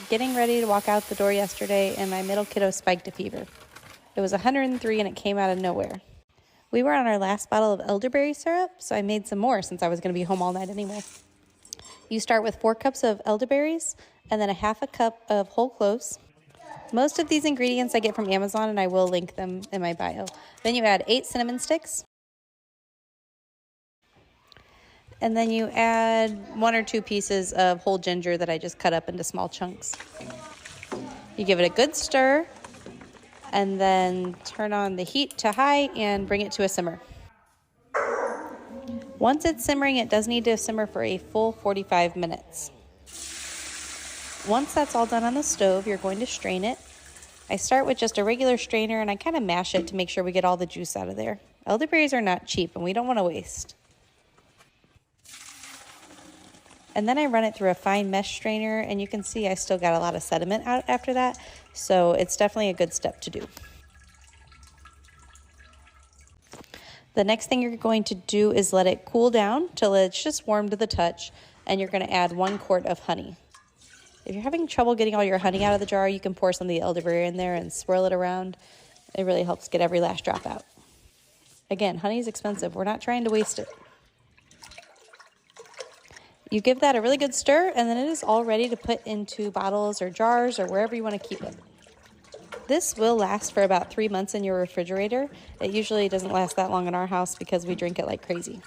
getting ready to walk out the door yesterday, and my middle kiddo spiked a fever. It was 103 and it came out of nowhere. We were on our last bottle of elderberry syrup, so I made some more since I was going to be home all night anyway. You start with 4 cups of elderberries and then a half a cup of whole cloves. Most of these ingredients I get from Amazon, and I will link them in my bio. Then you add 8 cinnamon sticks. And then you add 1 or 2 pieces of whole ginger that I just cut up into small chunks. You give it a good stir, and then turn on the heat to high and bring it to a simmer. Once it's simmering, it does need to simmer for a full 45 minutes. Once that's all done on the stove, you're going to strain it. I start with just a regular strainer, and I kind of mash it to make sure we get all the juice out of there. Elderberries are not cheap, and we don't want to waste. And then I run it through a fine mesh strainer, and you can see I still got a lot of sediment out after that, so it's definitely a good step to do. The next thing you're going to do is let it cool down till it's just warm to the touch, and you're going to add 1 quart of honey. If you're having trouble getting all your honey out of the jar, you can pour some of the elderberry in there and swirl it around. It really helps get every last drop out. Again, honey is expensive. We're not trying to waste it. You give that a really good stir, and then it is all ready to put into bottles or jars or wherever you want to keep it. This will last for about 3 months in your refrigerator. It usually doesn't last that long in our house because we drink it like crazy.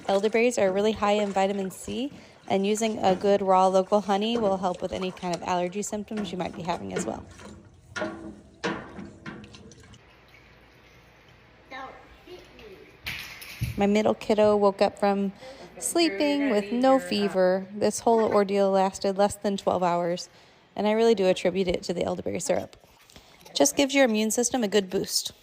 Elderberries are really high in vitamin C, and using a good raw local honey will help with any kind of allergy symptoms you might be having as well. My middle kiddo woke up from sleeping with no fever. This whole ordeal lasted less than 12 hours, and I really do attribute it to the elderberry syrup. Just gives your immune system a good boost.